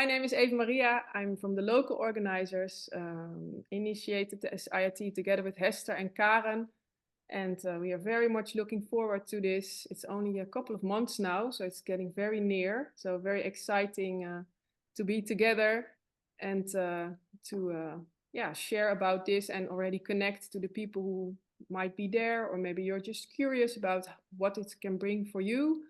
my name is Eva Maria. I'm from the local organizers, initiated this IIT together with Hester and Karen. And we are very much looking forward to this. It's only a couple of months now, so it's getting very near. So very exciting to be together and to share about this and already connect to the people who might be there, or maybe you're just curious about what it can bring for you.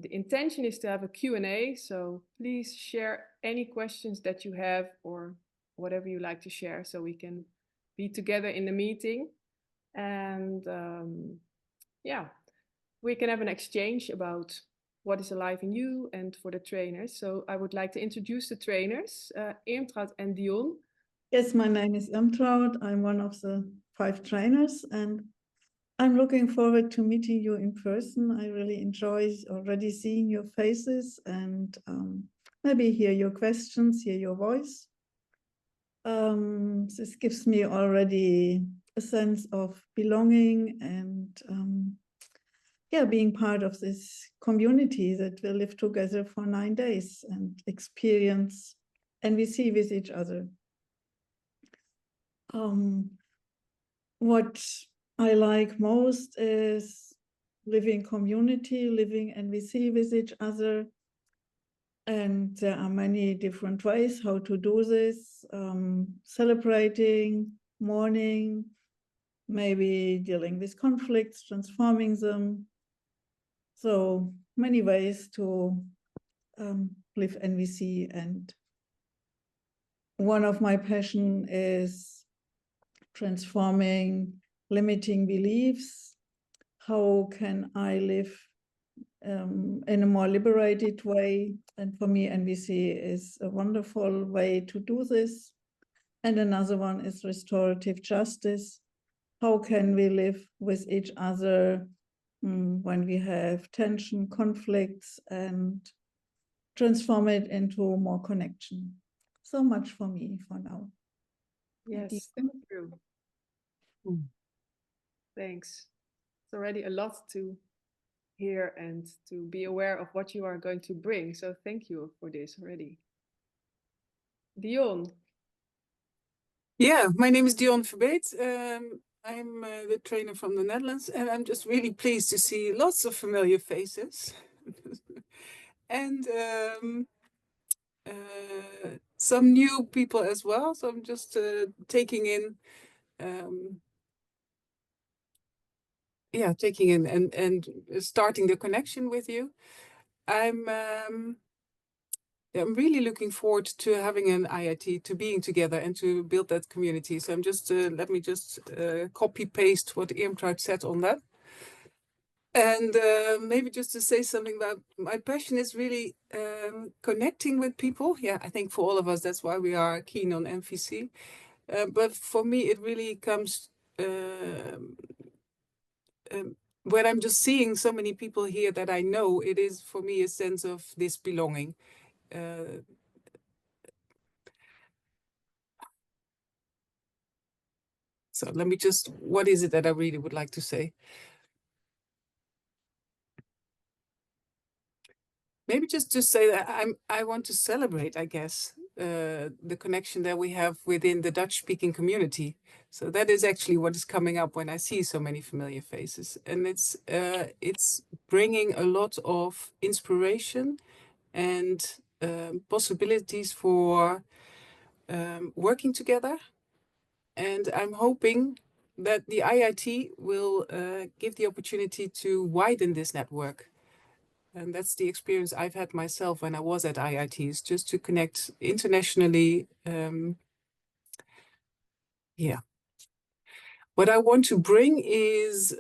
The intention is to have a Q&A, so please share any questions that you have or whatever you like to share so we can be together in the meeting. And we can have an exchange about what is alive in you and for the trainers. So I would like to introduce the trainers, Irmtraud and Dionne. Yes, my name is Irmtraud. I'm one of the 5 trainers, and I'm looking forward to meeting you in person. I really enjoy already seeing your faces and maybe hear your questions, hear your voice. This gives me already a sense of belonging and being part of this community that will live together for 9 days and experience NVC with each other. What I like most is living community, living NVC with each other. And there are many different ways how to do this, celebrating, mourning, maybe dealing with conflicts, transforming them. So many ways to live NVC. And one of my passion is transforming limiting beliefs. How can I live in a more liberated way? And for me, NVC is a wonderful way to do this. And another one is restorative justice. How can we live with each other when we have tension, conflicts, and transform it into more connection? So much for me for now. Yes, thank you. Thanks. It's already a lot to hear and to be aware of what you are going to bring. So thank you for this already. Dionne. Yeah, my name is Dionne Verbeet. I'm the trainer from the Netherlands, and I'm just really pleased to see lots of familiar faces. And some new people as well. So I'm just taking in and starting the connection with you. I'm really looking forward to having an IIT, to being together and to build that community. So I'm just let me just copy paste what Irmtraud said on that. And maybe just to say something about my passion is really connecting with people. Yeah, I think for all of us, that's why we are keen on NVC. But for me, it really comes when I'm just seeing so many people here that I know, it is for me a sense of this belonging. So let me just, what is it that I really would like to say? Maybe just to say that I want to celebrate, I guess, the connection that we have within the Dutch-speaking community. So that is actually what is coming up when I see so many familiar faces, and it's bringing a lot of inspiration and possibilities for working together. And I'm hoping that the IIT will give the opportunity to widen this network. And that's the experience I've had myself when I was at IITs, just to connect internationally. What I want to bring is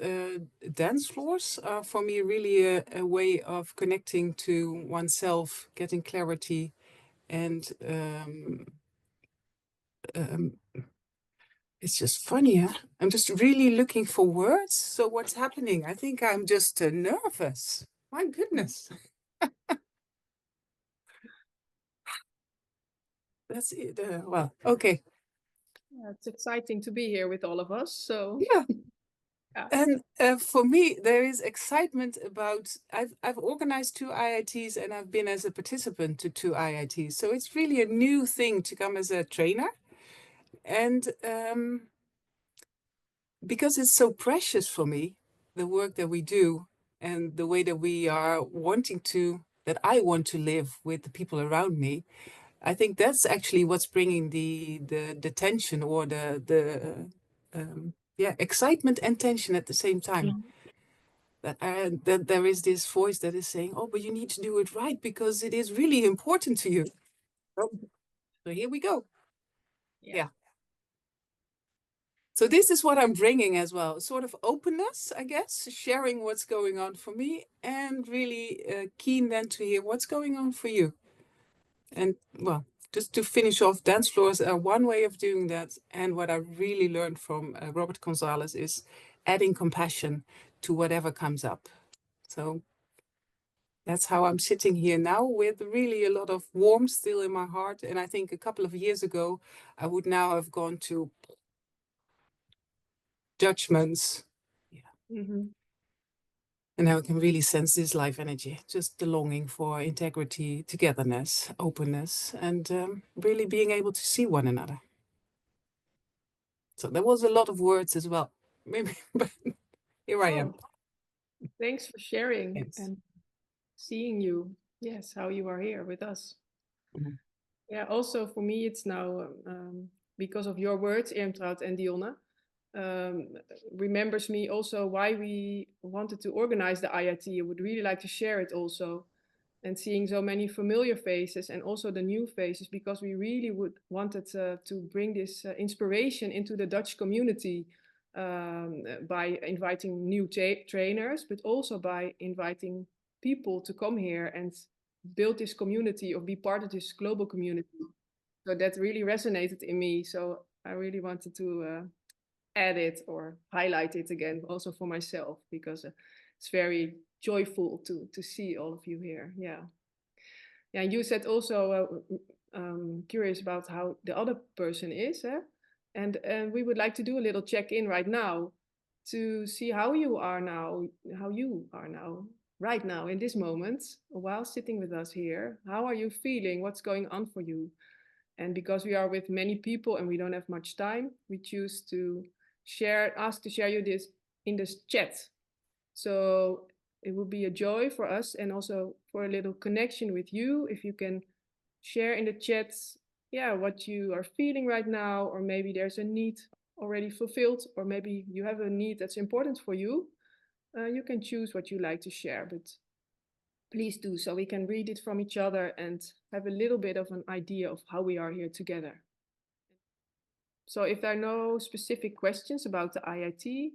dance floors are for me really a way of connecting to oneself, getting clarity, and it's just funny, huh? I'm just really looking for words. So what's happening? I think I'm just nervous. My goodness. That's it. Well, okay. Yeah, it's exciting to be here with all of us. So yeah, And for me, there is excitement about, I've organized 2 IITs and I've been as a participant to 2 IITs. So it's really a new thing to come as a trainer. And because it's so precious for me, the work that we do and the way that we are wanting to, that I want to live with the people around me, I think that's actually what's bringing the tension or the excitement and tension at the same time. That there is this voice that is saying, oh, but you need to do it right because it is really important to you. So here we go. Yeah. So this is what I'm bringing as well, sort of openness, I guess, sharing what's going on for me and really keen then to hear what's going on for you. And well, just to finish off, dance floors are one way of doing that. And what I really learned from Robert Gonzalez is adding compassion to whatever comes up. So that's how I'm sitting here now, with really a lot of warmth still in my heart. And I think a couple of years ago, I would now have gone to judgments. And now I can really sense this life energy, just the longing for integrity, togetherness, openness, and really being able to see one another. So there was a lot of words as well, maybe, but here I am. Thanks for sharing. Yes. And seeing you, yes, how you are here with us. Yeah, also for me, it's now because of your words, Irmtraud and Dionne, remembers me also why we wanted to organize the IIT. I would really like to share it also, and seeing so many familiar faces and also the new faces, because we really wanted to bring this inspiration into the Dutch community by inviting new trainers, but also by inviting people to come here and build this community or be part of this global community. So that really resonated in me. So I really wanted to add it or highlight it again, also for myself, because it's very joyful to see all of you here. Yeah. Yeah, you said also curious about how the other person is, and we would like to do a little check-in right now to see how you are now, right now in this moment, while sitting with us here. How are you feeling? What's going on for you? And because we are with many people and we don't have much time, we choose to ask to share you this in this chat. So it would be a joy for us and also for a little connection with you if you can share in the chat, yeah, what you are feeling right now, or maybe there's a need already fulfilled, or maybe you have a need that's important for you. You can choose what you like to share, but please do, so we can read it from each other and have a little bit of an idea of how we are here together. So if there are no specific questions about the IIT,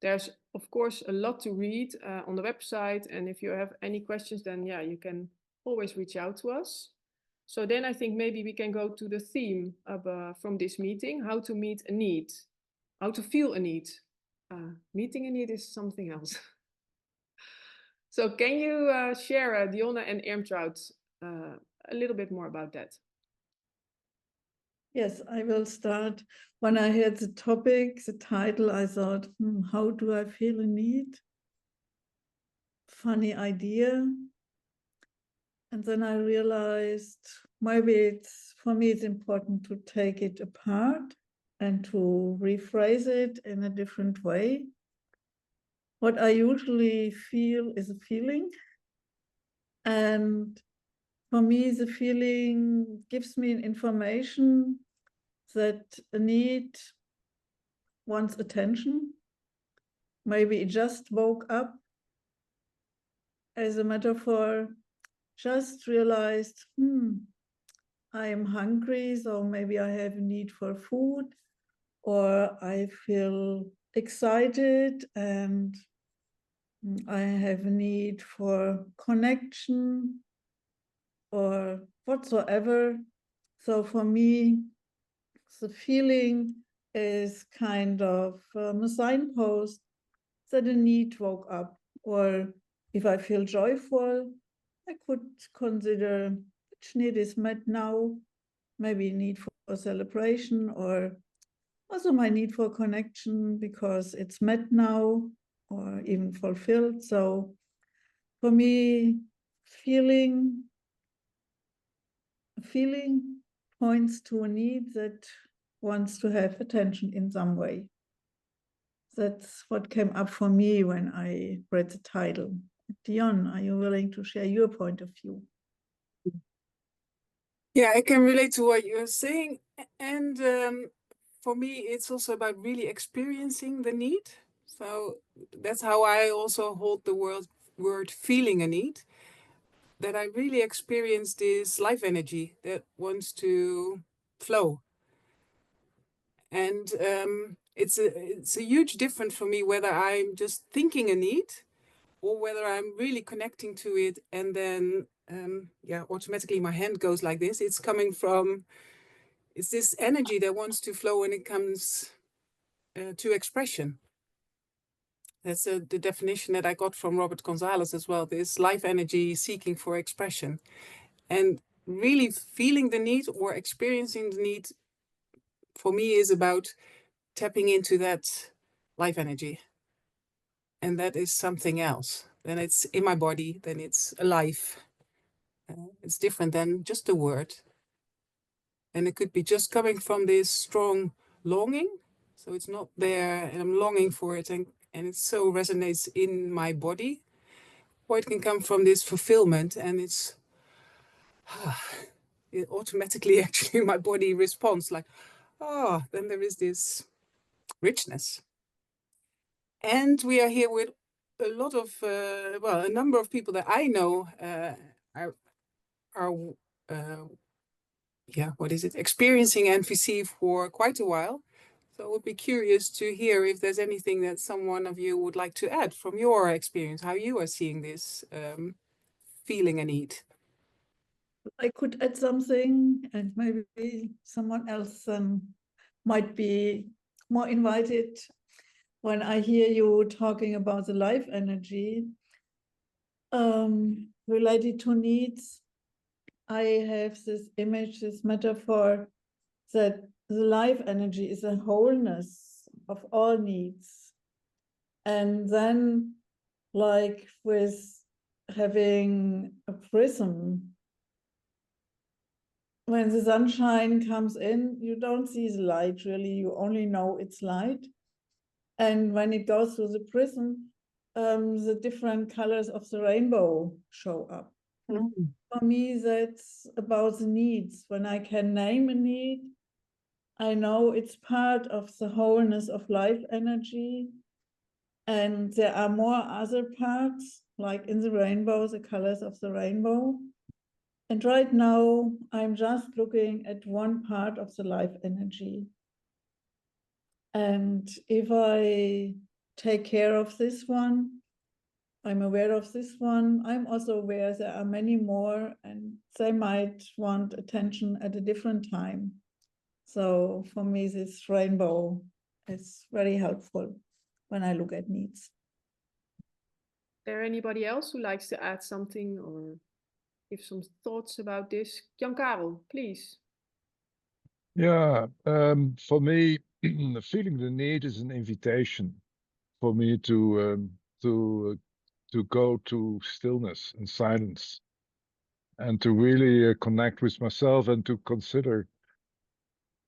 there's of course a lot to read on the website. And if you have any questions, then yeah, you can always reach out to us. So then I think maybe we can go to the theme of, from this meeting, how to meet a need, how to feel a need. Meeting a need is something else. So can you share, Dionne and Irmtraud, a little bit more about that? Yes, I will start. When I heard the topic, the title, I thought, how do I feel a need? Funny idea. And then I realized maybe for me it's important to take it apart and to rephrase it in a different way. What I usually feel is a feeling. And for me, the feeling gives me an information that a need wants attention. Maybe it just woke up. As a metaphor, just realized, I am hungry, so maybe I have a need for food, or I feel excited and I have a need for connection or whatsoever. So for me, the feeling is kind of a signpost that a need woke up. Or if I feel joyful, I could consider which need is met now, maybe a need for celebration or also my need for connection, because it's met now or even fulfilled. So for me, feeling points to a need that wants to have attention in some way. That's what came up for me when I read the title. Dionne, are you willing to share your point of view? Yeah, I can relate to what you're saying. And for me, it's also about really experiencing the need. So that's how I also hold the word feeling a need. That I really experience this life energy that wants to flow. And it's a huge difference for me whether I'm just thinking a need or whether I'm really connecting to it, and then automatically my hand goes like this. It's coming from, it's this energy that wants to flow, and it comes to expression. That's the definition that I got from Robert Gonzalez as well, this life energy seeking for expression. And really feeling the need or experiencing the need for me is about tapping into that life energy. And that is something else. Then it's in my body, then it's alive. It's different than just a word. And it could be just coming from this strong longing. So it's not there and I'm longing for it and it so resonates in my body. Or it can come from this fulfillment and it automatically actually my body responds like, then there is this richness. And we are here with a lot of, a number of people that I know are experiencing NVC for quite a while. So I would be curious to hear if there's anything that someone of you would like to add from your experience, how you are seeing this feeling a need. I could add something, and maybe someone else might be more invited. When I hear you talking about the life energy related to needs, I have this image, this metaphor, that the life energy is a wholeness of all needs. And then, like with having a prism, when the sunshine comes in, you don't see the light really, you only know it's light. And when it goes through the prism, the different colors of the rainbow show up. Mm-hmm. For me, that's about the needs. When I can name a need, I know it's part of the wholeness of life energy. And there are more other parts, like in the rainbow, the colors of the rainbow. And right now, I'm just looking at one part of the life energy. And if I take care of this one, I'm aware of this one, I'm also aware there are many more and they might want attention at a different time. So for me, this rainbow is very helpful when I look at needs. Is there anybody else who likes to add something or give some thoughts about this? Jan Karel, please. Yeah, for me, feeling the need is an invitation for me to go to stillness and silence, and to really connect with myself and to consider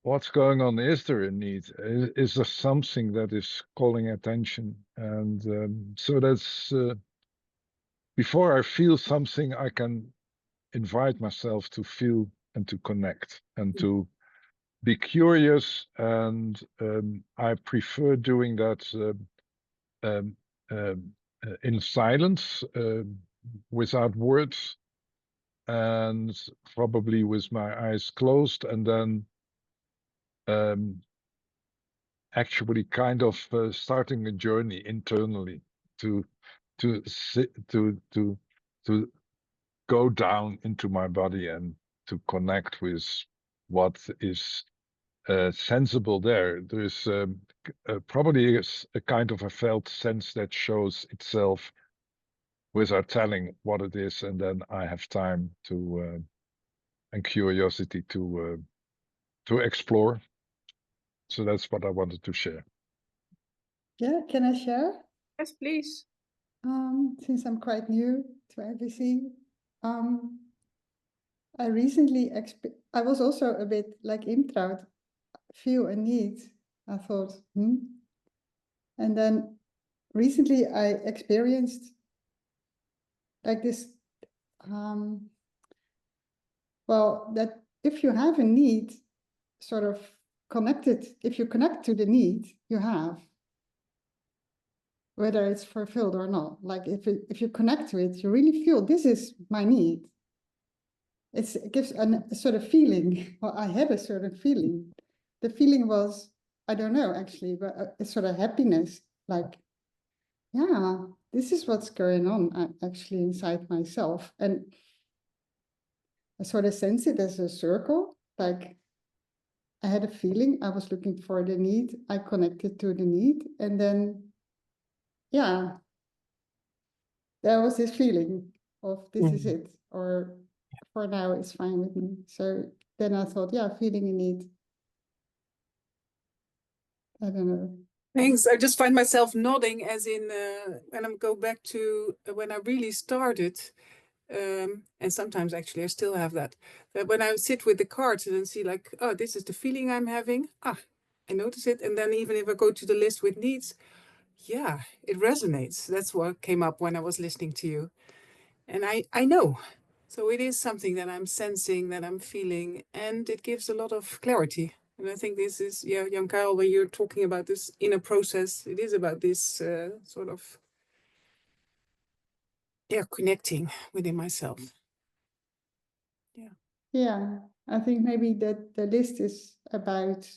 what's going on. Is there a need? Is there something that is calling attention? And so that's before I feel something, I can invite myself to feel and to connect and to be curious. And I prefer doing that in silence, without words, and probably with my eyes closed, and then actually kind of starting a journey internally to go down into my body and to connect with what is sensible there. There is probably a kind of a felt sense that shows itself without telling what it is, and then I have time to and curiosity to explore. So that's what I wanted to share. Yeah, can I share? Yes, please. Since I'm quite new to NVC, I recently I was also a bit like Irmtraud, feel a need. I thought, And then recently I experienced like this, well, that if you have a need, sort of connected, if you connect to the need you have, whether it's fulfilled or not, like if you connect to it, you really feel this is my need. It gives a sort of feeling. Well, I had a certain feeling. The feeling was, I don't know actually, but a sort of happiness, like, yeah, this is what's going on actually inside myself. And I sort of sense it as a circle, like I had a feeling, I was looking for the need, I connected to the need, and then, yeah, there was this feeling of this is it, or for now it's fine with me. So then I thought, yeah, feeling a need. I don't know. Thanks. I just find myself nodding as in when I go back to when I really started. And sometimes actually I still have that when I sit with the cards and then see like, oh, this is the feeling I'm having. I notice it. And then even if I go to the list with needs, yeah, it resonates. That's what came up when I was listening to you. And I know. So it is something that I'm sensing, that I'm feeling, and it gives a lot of clarity. And I think this is, yeah, Jan Karel, when you're talking about this inner process, it is about this sort of, yeah, connecting within myself. Yeah. Yeah, I think maybe that the list is about,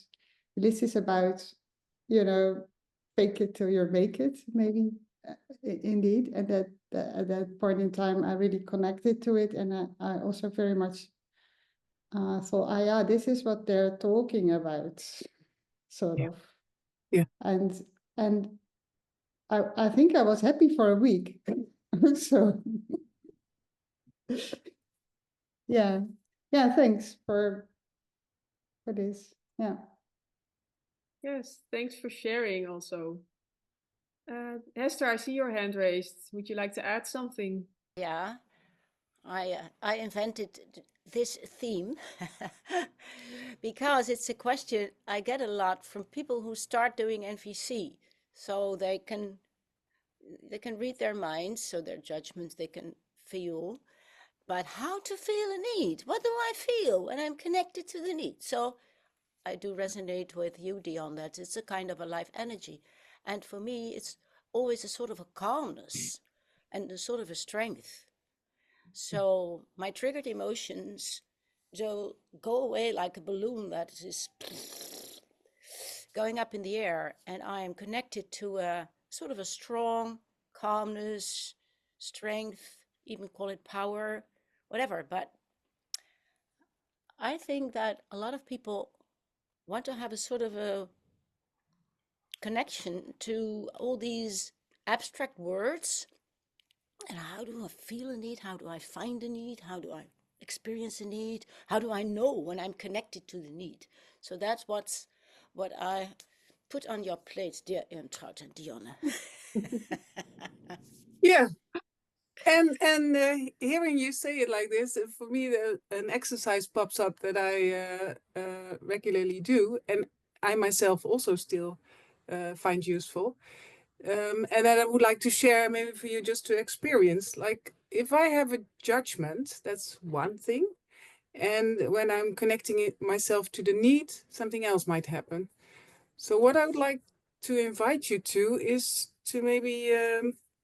you know, fake it till you make it, maybe, indeed. And that at that point in time, I really connected to it. And I also very much thought, yeah, this is what they're talking about, sort of. Yeah. And I think I was happy for a week. So, yeah. Yeah, thanks for this. Yeah. Yes, thanks for sharing also. Hester, I see your hand raised. Would you like to add something? Yeah, I invented this theme because it's a question I get a lot from people who start doing NVC. So they can read their minds, so their judgments they can feel. But how to feel a need? What do I feel when I'm connected to the need? So I do resonate with you, Dionne, that it's a kind of a life energy. And for me, it's always a sort of a calmness and a sort of a strength. So my triggered emotions will go away like a balloon that is going up in the air, and I am connected to a sort of a strong calmness, strength, even call it power, whatever. But I think that a lot of people want to have a sort of a connection to all these abstract words. And how do I feel a need? How do I find a need? How do I experience a need? How do I know when I'm connected to the need? So that's what I put on your plate, dear Irmtraud and Dionne. Yeah. And hearing you say it like this, for me, an exercise pops up that I regularly do, and I myself also still find useful. And that I would like to share maybe for you just to experience. Like if I have a judgment, that's one thing. And when I'm connecting it myself to the need, something else might happen. So what I would like to invite you to is to maybe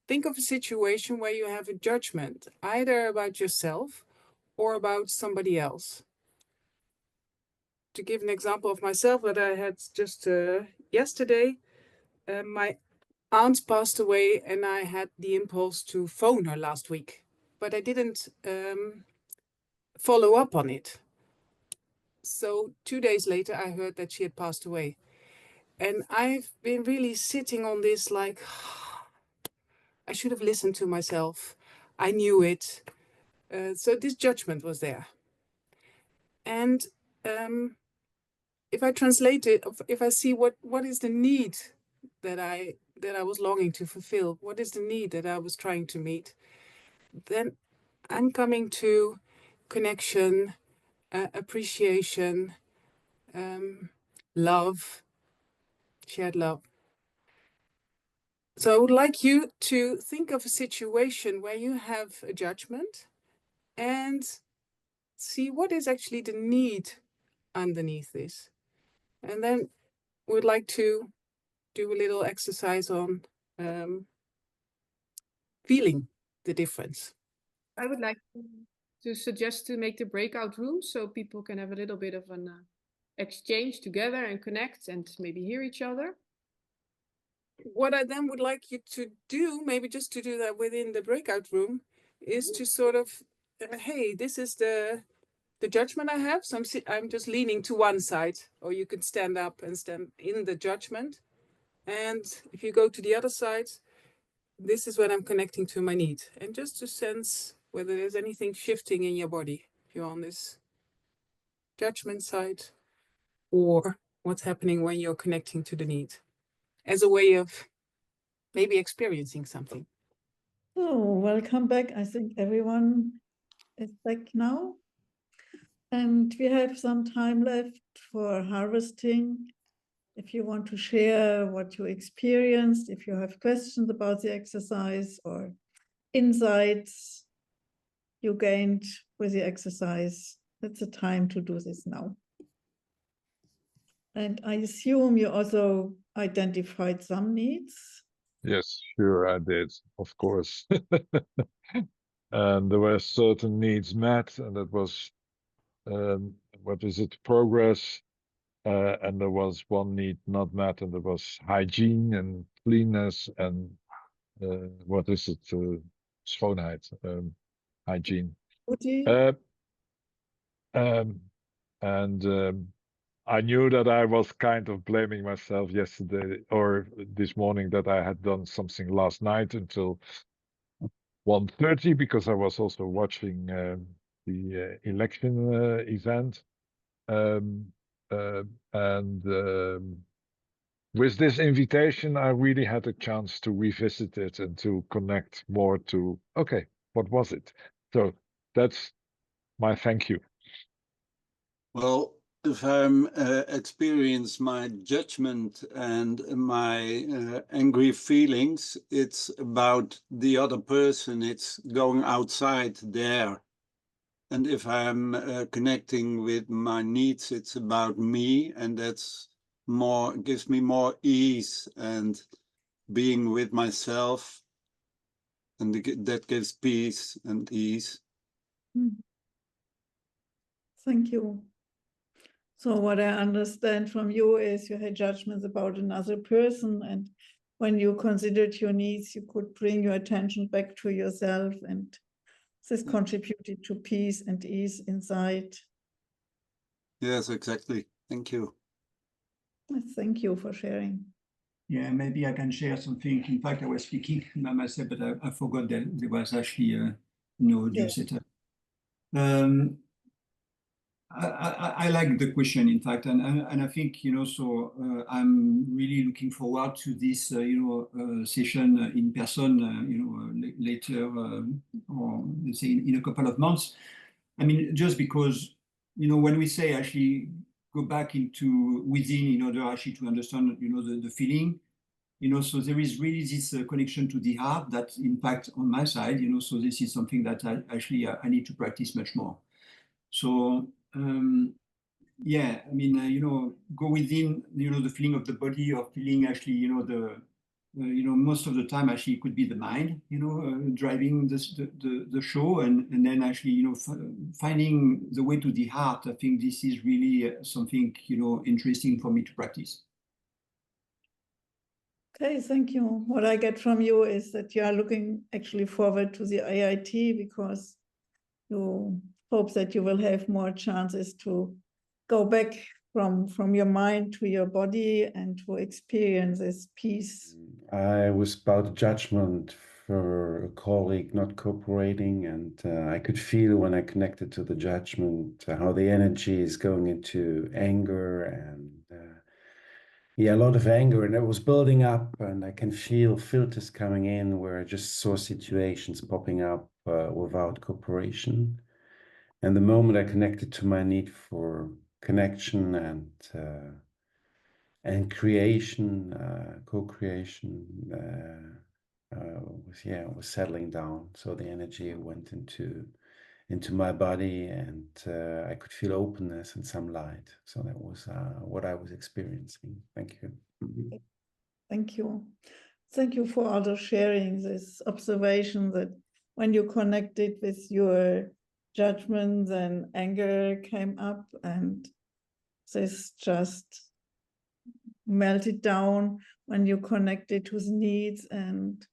think of a situation where you have a judgment, either about yourself or about somebody else. To give an example of myself that I had just yesterday, my aunt passed away and I had the impulse to phone her last week, but I didn't follow up on it. So 2 days later, I heard that she had passed away. And I've been really sitting on this like, I should have listened to myself. I knew it. So this judgment was there. And if I translate it, if I see what is the need that I was longing to fulfill, what is the need that I was trying to meet, then I'm coming to connection, appreciation, love, shared love. So I would like you to think of a situation where you have a judgment and see what is actually the need underneath this. And then we'd like to do a little exercise on feeling the difference. I would like to suggest to make the breakout room so people can have a little bit of an exchange together and connect and maybe hear each other. What I then would like you to do, maybe just to do that within the breakout room, is to sort of, hey, this is the judgment I have. So I'm just leaning to one side, or you could stand up and stand in the judgment. And if you go to the other side, this is when I'm connecting to my need. And just to sense whether there's anything shifting in your body, if you're on this judgment side, or what's happening when you're connecting to the need, as a way of maybe experiencing something. So welcome back. I think everyone is back now. And we have some time left for harvesting. If you want to share what you experienced, if you have questions about the exercise or insights you gained with the exercise, that's the time to do this now. And I assume you also identified some needs. Yes, sure, I did, of course. And there were certain needs met, and that was, what is it, progress. And there was one need not met, and there was hygiene and cleanness and what is it, schoonheid, hygiene. I knew that I was kind of blaming myself yesterday or this morning that I had done something last night until 1:30 because I was also watching the election event. With this invitation, I really had a chance to revisit it and to connect more to, okay, what was it? So that's my thank you. Well, if I'm experience my judgment and my angry feelings, it's about the other person. It's going outside there. And if I'm connecting with my needs, it's about me, and that's more, gives me more ease and being with myself, and that gives peace and ease. Thank you. So what I understand from you is you had judgments about another person, and when you considered your needs, you could bring your attention back to yourself, and this contributed to peace and ease inside. Yes, exactly. Thank you. Thank you for sharing. Yeah, maybe I can share something. In fact, I was speaking by myself, but I forgot that there was actually no audio setup. I like the question, in fact, and I think, you know, so I'm really looking forward to this, session in person, later, or let's say in a couple of months. I mean, just because, you know, when we say actually go back into within in order actually to understand, you know, the feeling, you know, so there is really this connection to the heart that, in fact, on my side, you know, so this is something that I need to practice much more. So, yeah, I mean, you know, go within, you know, the feeling of the body, or feeling actually, you know, most of the time actually it could be the mind, you know, driving the show, and then actually, you know, finding the way to the heart. I think this is really something, you know, interesting for me to practice. Okay, thank you. What I get from you is that you are looking actually forward to the IIT because you hope that you will have more chances to go back from your mind to your body and to experience this peace. I was about judgment for a colleague not cooperating, and I could feel when I connected to the judgment how the energy is going into anger, and yeah, a lot of anger, and it was building up, and I can feel filters coming in where I just saw situations popping up without cooperation. And the moment I connected to my need for connection and creation, co-creation, was settling down. So the energy went into my body, and I could feel openness and some light. So that was what I was experiencing. Thank you. Thank you. Thank you for all the sharing, this observation that when you connected with your judgments and anger came up, and this just melted down when you connected to the needs, and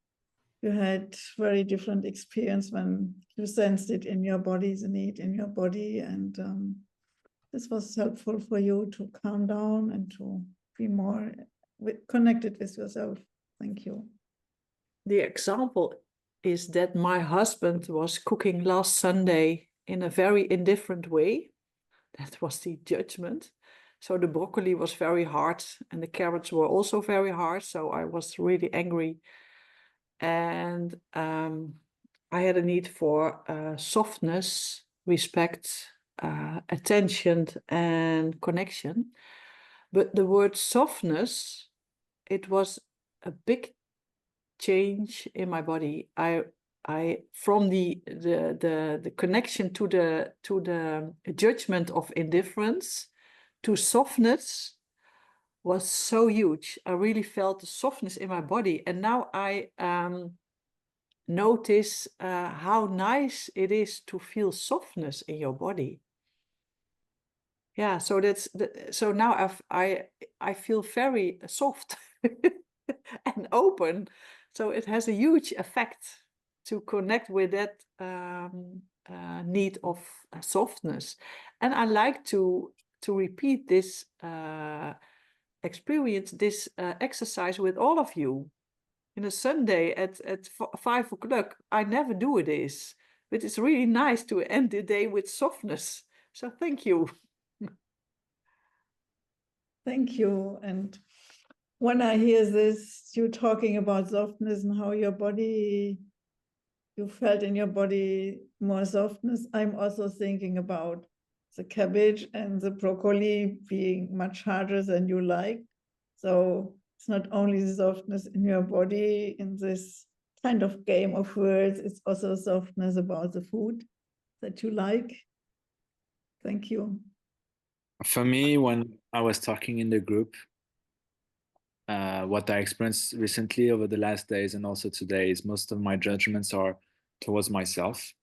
you had very different experience when you sensed it in your body, the need in your body, and this was helpful for you to calm down and to be more connected with yourself. Thank you. The example is that my husband was cooking last Sunday in a very indifferent way. That was the judgment. So the broccoli was very hard and the carrots were also very hard. So I was really angry. And I had a need for softness, respect, attention, and connection. But the word softness, it was a big change in my body. I from the connection to the judgment of indifference to softness was so huge. I really felt the softness in my body, and now I notice how nice it is to feel softness in your body. Yeah, so so now I feel very soft and open. So it has a huge effect to connect with that need of softness. And I like to repeat this experience, this exercise with all of you. In a Sunday at 5 o'clock, I never do this, but it's really nice to end the day with softness. So thank you. Thank you. And when I hear this, you talking about softness and how your body, you felt in your body more softness, I'm also thinking about the cabbage and the broccoli being much harder than you like. So it's not only the softness in your body in this kind of game of words, it's also softness about the food that you like. Thank you. For me, when I was talking in the group, what I experienced recently over the last days and also today is most of my judgments are towards myself.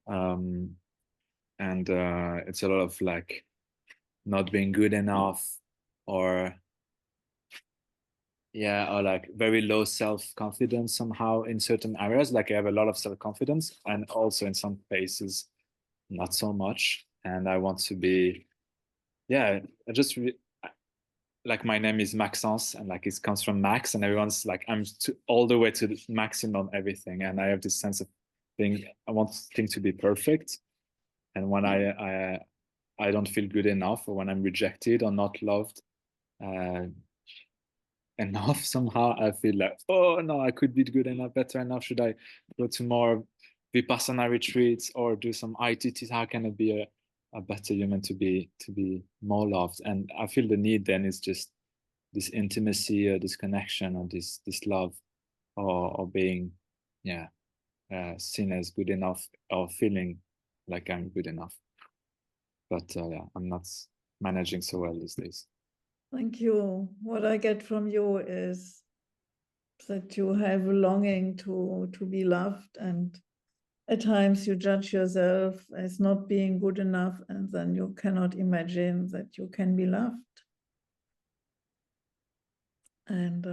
And it's a lot of like not being good enough, or like very low self-confidence somehow in certain areas. Like I have a lot of self-confidence, and also in some places not so much. And I want to be, I just like my name is Maxence, and like it comes from Max, and everyone's like I'm all the way to the maximum everything, and I have this sense of being, I want things to be perfect, and when I don't feel good enough, or when I'm rejected or not loved enough, somehow I feel like, oh no, I could be good enough, better enough. Should I go to more Vipassana retreats or do some ITTs? How can I be a better human to be more loved? And I feel the need then is just this intimacy or this connection or this love or being seen as good enough or feeling like I'm good enough. But I'm not managing so well these days. Thank you. What I get from you is that you have a longing to be loved, and at times you judge yourself as not being good enough, and then you cannot imagine that you can be loved. And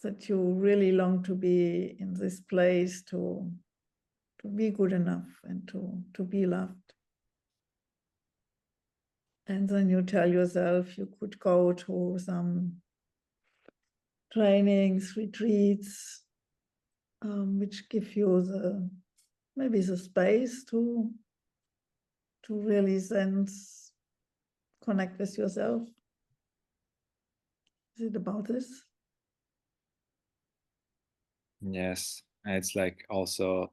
that you really long to be in this place to be good enough and to be loved. And then you tell yourself you could go to some trainings, retreats, which give you maybe the space to really sense, connect with yourself. Is it about this? Yes, and it's like also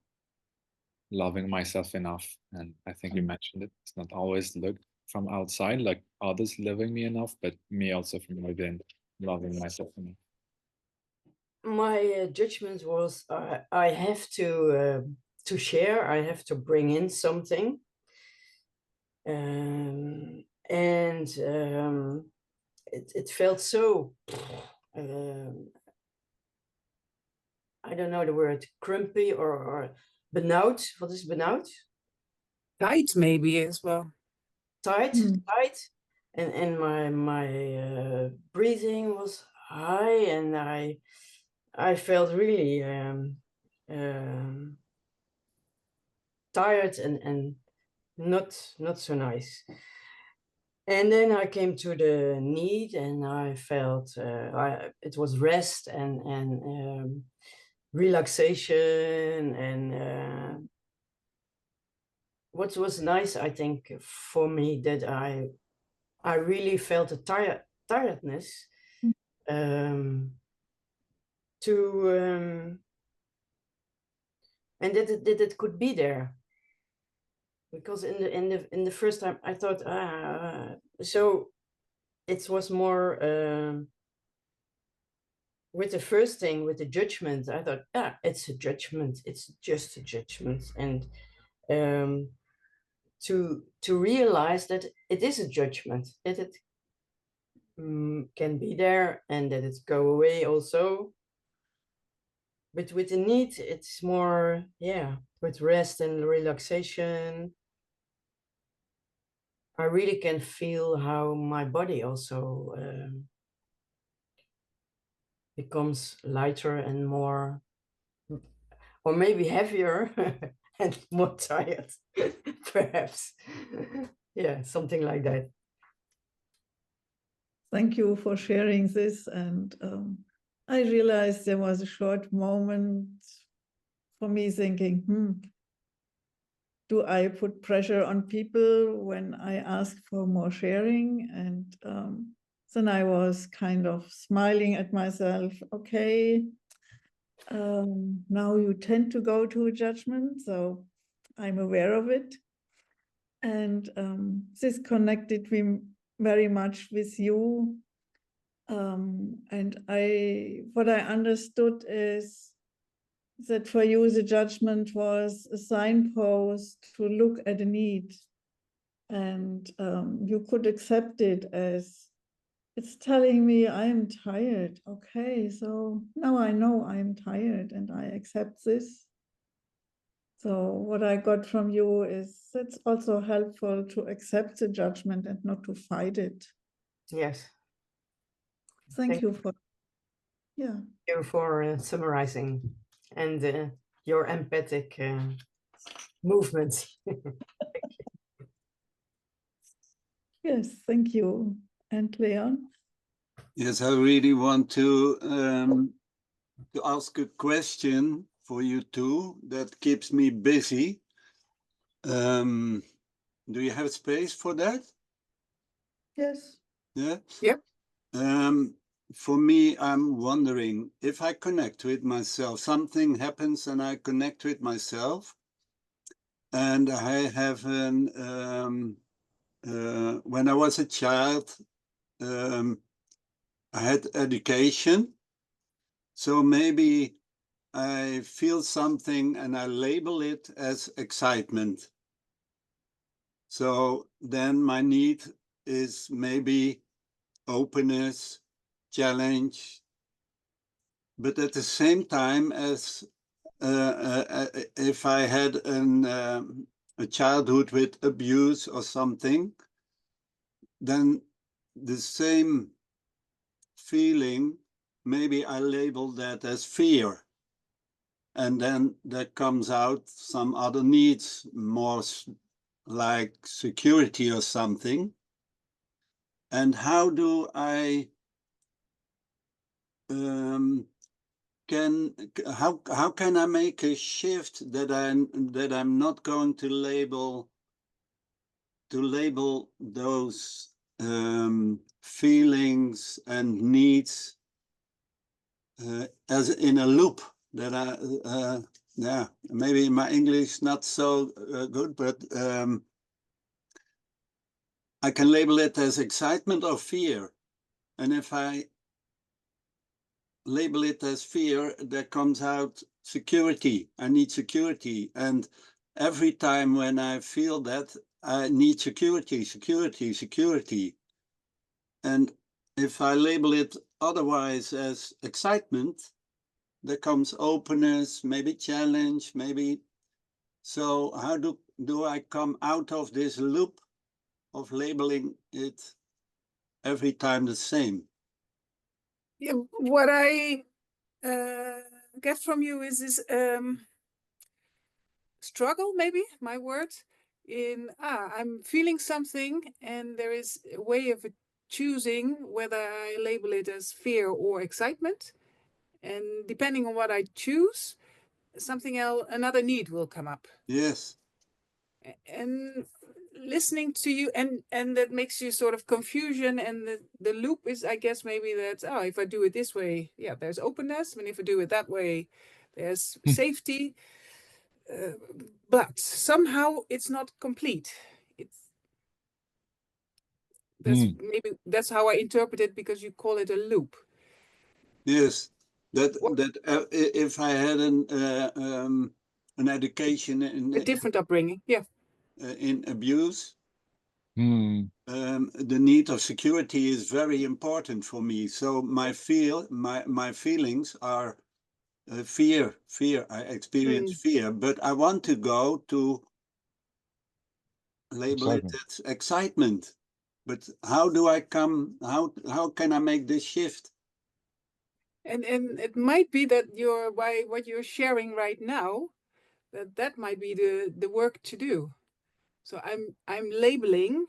loving myself enough. And I think you mentioned it. It's not always looked from outside, like others loving me enough, but me also from within, loving myself enough. My judgment was I have to share. I have to bring in something, and it felt so. I don't know the word, crumpy or benauwd. What is benauwd? Tight maybe as well. Tight, tight, and my breathing was high, and I felt really tired and not so nice. And then I came to the need, and I felt it was rest and relaxation, and what was nice, I think, for me, that I really felt a tiredness and that it could be there, because in the first time I thought so it was more with the first thing, with the judgment. I thought it's a judgment, it's just a judgment, and to realize that it is a judgment, that it can be there and that it go away also. But with the need, it's more, with rest and relaxation, I really can feel how my body also becomes lighter and more, or maybe heavier and more tired, perhaps. Yeah, something like that. Thank you for sharing this. And I realized there was a short moment for me thinking, do I put pressure on people when I ask for more sharing? And then I was kind of smiling at myself. Okay, now you tend to go to a judgment, so I'm aware of it. And this connected me very much with you. And what I understood is that for you, the judgment was a signpost to look at a need. And you could accept it as, it's telling me I'm tired. Okay, so now I know I'm tired and I accept this. So what I got from you is it's also helpful to accept the judgment and not to fight it. Yes. Thank you for, Thank you for summarizing and your empathic movement. Yes, thank you. And Leon? Yes, I really want to ask a question for you two that keeps me busy. Do you have space for that? Yes. Yeah? Yep. For me, I'm wondering if I connect with myself, something happens and I connect with myself, and I have when I was a child, I had education, so maybe I feel something and I label it as excitement. So then my need is maybe openness, challenge, but at the same time as if I had a childhood with abuse or something, then the same feeling, maybe I label that as fear. And then there comes out some other needs, more like security or something. And how do I how can I make a shift that I'm not going to label those feelings and needs as in a loop that yeah, maybe my English not so good, but I can label it as excitement or fear. And if I label it as fear, there comes out security. I need security. And every time when I feel that, I need security, security, security. And if I label it otherwise as excitement, there comes openness, maybe challenge, maybe. So how do I come out of this loop of labeling it every time the same? Yeah, what I get from you is this struggle, maybe my word, in I'm feeling something and there is a way of choosing whether I label it as fear or excitement. And depending on what I choose, something else, another need will come up. Yes. And listening to you, and that makes you sort of confusion, and the loop is, I guess, maybe that, if I do it this way, yeah, there's openness, and if I do it that way, there's safety, but somehow it's not complete. Maybe that's how I interpret it, because you call it a loop. Yes, that if I had an education in a different upbringing, yeah, in abuse, the need of security is very important for me. So my feelings are fear. I experience fear, but I want to go to label it as excitement. But how do I come? How can I make this shift? And it might be that by what you're sharing right now, that might be the work to do. So I'm labeling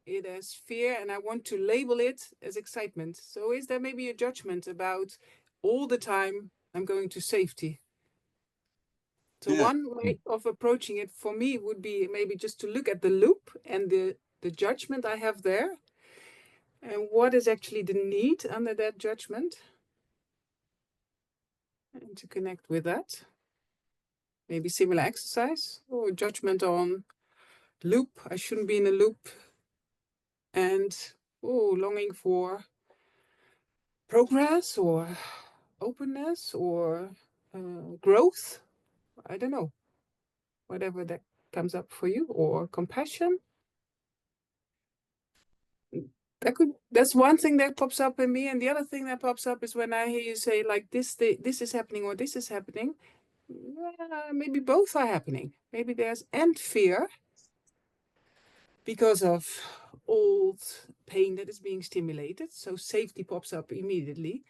it as fear, and I want to label it as excitement. So is there maybe a judgment about all the time I'm going to safety? So one way of approaching it for me would be maybe just to look at the loop and the judgment I have there, and what is actually the need under that judgment, and to connect with that. Maybe similar exercise or judgment on loop. I shouldn't be in a loop. And longing for progress or openness or growth. I don't know. Whatever that comes up for you, or compassion. That's one thing that pops up in me. And the other thing that pops up is when I hear you say, like, this is happening or this is happening. Maybe both are happening. Maybe there's fear because of old pain that is being stimulated. So safety pops up immediately.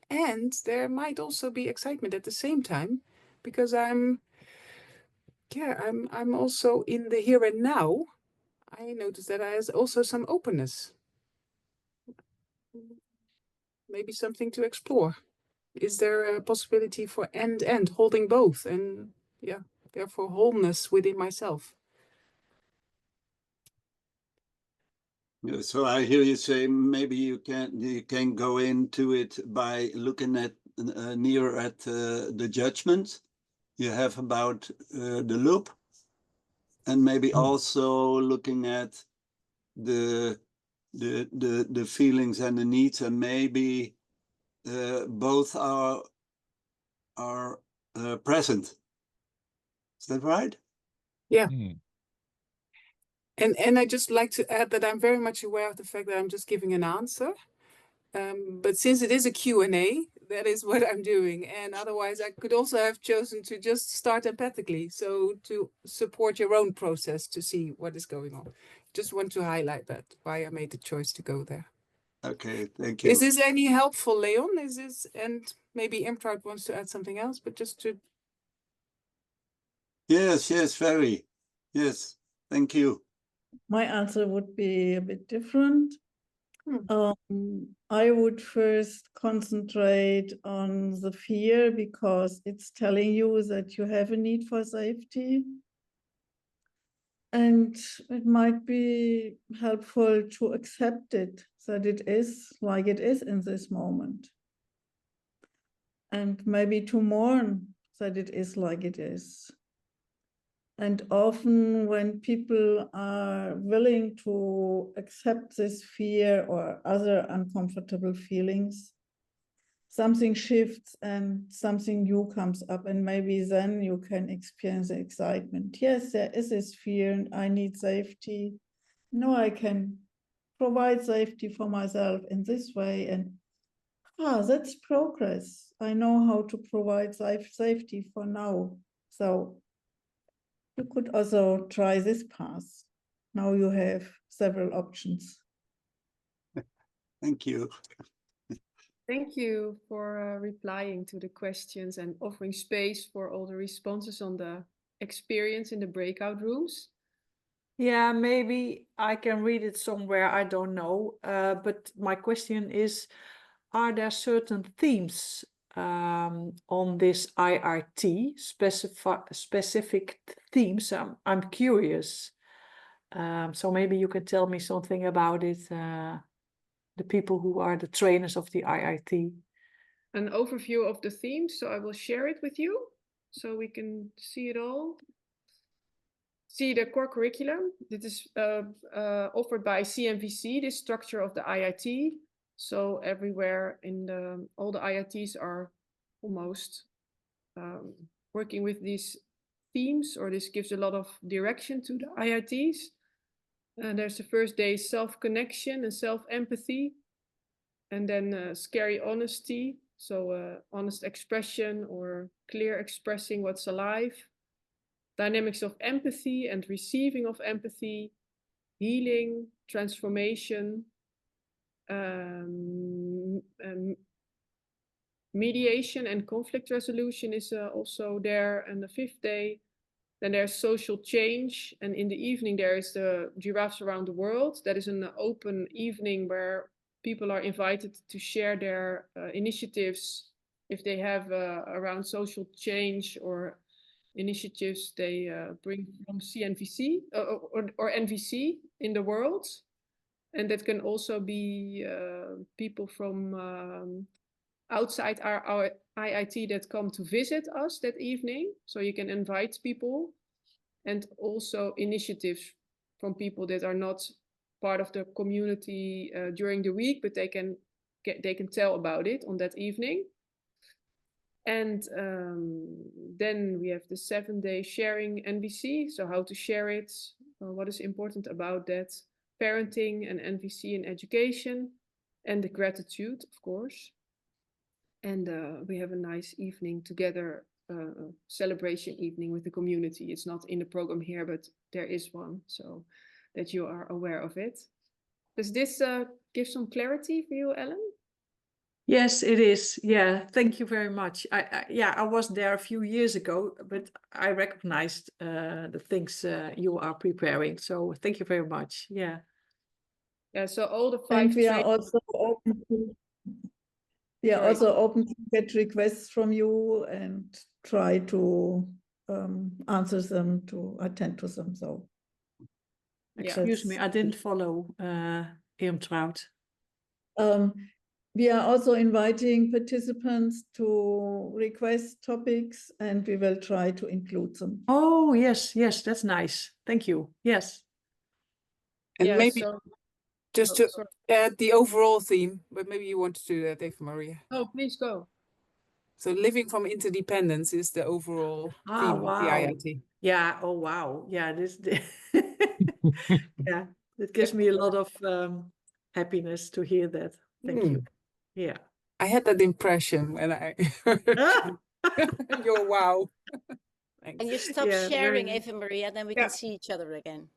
And there might also be excitement at the same time, because I'm also in the here and now. I notice that there's also some openness. Maybe something to explore. Is there a possibility for and holding both, and therefore wholeness within myself? Yeah, so I hear you say maybe you can go into it by looking at near at the judgment you have about the loop, and maybe also looking at the feelings and the needs, and maybe both are present. Is that right? Yeah. And I just like to add that I'm very much aware of the fact that I'm just giving an answer. But since it is a Q&A, that is what I'm doing. And otherwise, I could also have chosen to just start empathically. So to support your own process to see what is going on. Just want to highlight that, why I made the choice to go there. Okay, thank you. Is this any helpful, Leon? And maybe Irmtraud wants to add something else, but just to... Yes, very. Yes, thank you. My answer would be a bit different. I would first concentrate on the fear because it's telling you that you have a need for safety. And it might be helpful to accept it, that it is like it is in this moment. And maybe to mourn that it is like it is. And often when people are willing to accept this fear or other uncomfortable feelings, something shifts and something new comes up, and maybe then you can experience the excitement. Yes, there is this fear and I need safety. No, I can provide safety for myself in this way, and that's progress. I know how to provide safety for now. So you could also try this path. Now you have several options. Thank you. Thank you for replying to the questions and offering space for all the responses on the experience in the breakout rooms. Yeah, maybe I can read it somewhere, I don't know. But my question is, are there certain themes on this IRT, specific themes? I'm curious. So maybe you can tell me something about it, the people who are the trainers of the IRT. An overview of the themes, so I will share it with you so we can see it all. See the core curriculum. This is offered by CNVC, this structure of the IIT. So everywhere in all the IITs are almost working with these themes, or this gives a lot of direction to the IITs. There's the first day, self-connection and self-empathy. And then scary honesty. So honest expression or clear expressing what's alive. Dynamics of empathy and receiving of empathy, healing, transformation, mediation and conflict resolution is also there. And the fifth day, then there's social change. And in the evening, there is the Giraffes Around the World. That is an open evening where people are invited to share their initiatives if they have around social change or initiatives they bring from CNVC or NVC in the world. And that can also be people from outside our IIT that come to visit us that evening. So you can invite people, and also initiatives from people that are not part of the community during the week, but they can tell about it on that evening. And then we have the 7-day sharing NVC. So how to share it, what is important about that, parenting and NVC in education, and the gratitude, of course. And we have a nice evening together, celebration evening with the community. It's not in the program here, but there is one, so that you are aware of it. Does this give some clarity for you, Ellen? Yes, it is. Yeah, thank you very much. I was there a few years ago, but I recognized the things you are preparing. So thank you very much. Yeah. Yeah. So all the 5. And we are also open to. We are also open to get requests from you and try to answer them, to attend to them. So, excuse me, I didn't follow Irmtraud. We are also inviting participants to request topics, and we will try to include them. Oh, yes, that's nice. Thank you. Yes. And maybe just to add the overall theme, but maybe you want to do that, Eva Maria. Oh, please go. So living from interdependence is the overall theme of the IIT. Yeah. Oh, wow. Yeah. Yeah. It gives me a lot of happiness to hear that. Thank you. Yeah. I had that impression when I heard your wow. Thanks. And you stop sharing, Eva Maria, then we can see each other again.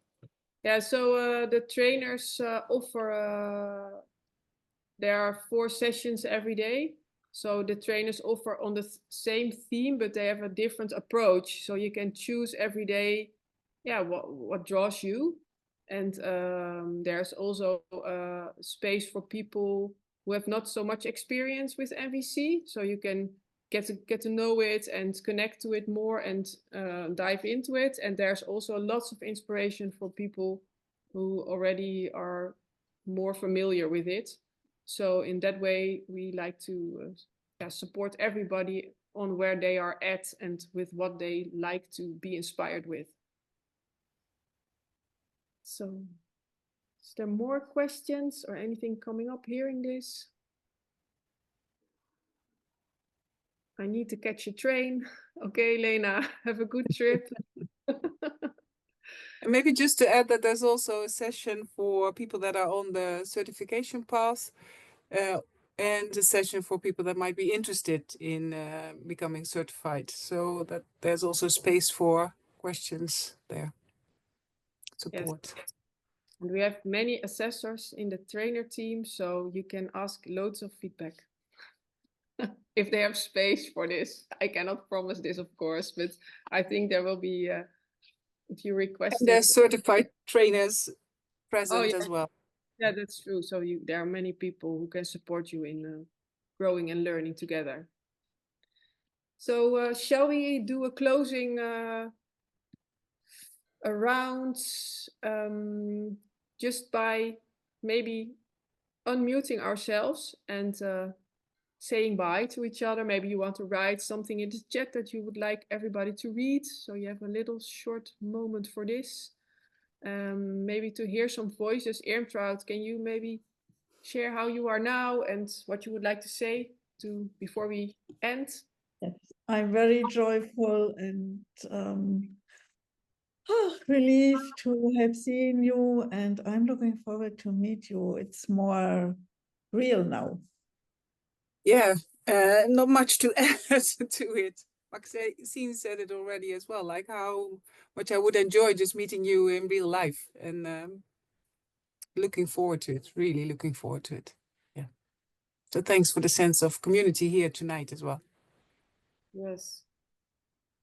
Yeah, so the trainers offer, there are 4 sessions every day. So the trainers offer on the same theme, but they have a different approach. So you can choose every day, what draws you. And there's also space for people who have not so much experience with NVC, so you can get to know it and connect to it more and dive into it. And there's also lots of inspiration for people who already are more familiar with it. So in that way, we like to support everybody on where they are at and with what they like to be inspired with. So is there more questions or anything coming up hearing this? I need to catch a train. Okay, Lena, have a good trip. And maybe just to add that there's also a session for people that are on the certification path, and a session for people that might be interested in becoming certified. So that there's also space for questions there. Support. Yes. And we have many assessors in the trainer team, so you can ask loads of feedback. If they have space for this. I cannot promise this, of course, but I think there will be, if you request And it. there's certified trainers present yeah. as well. Yeah, that's true. So there are many people who can support you in growing and learning together. So shall we do a closing around just by maybe unmuting ourselves and saying bye to each other. Maybe you want to write something in the chat that you would like everybody to read. So you have a little short moment for this. Maybe to hear some voices. Irmtraud, can you maybe share how you are now and what you would like to say before we end? Yes, I'm very joyful and relieved to have seen you, and I'm looking forward to meet you. It's more real now. Yeah, not much to add to it. Maxine said it already as well, like how much I would enjoy just meeting you in real life, and looking forward to it, really looking forward to it. Yeah. So thanks for the sense of community here tonight as well. Yes.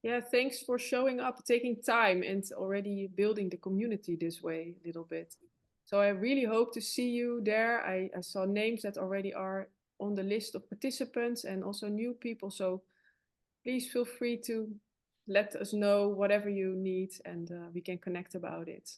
Yeah, thanks for showing up, taking time and already building the community this way a little bit. So I really hope to see you there. I saw names that already are on the list of participants and also new people. So please feel free to let us know whatever you need and we can connect about it.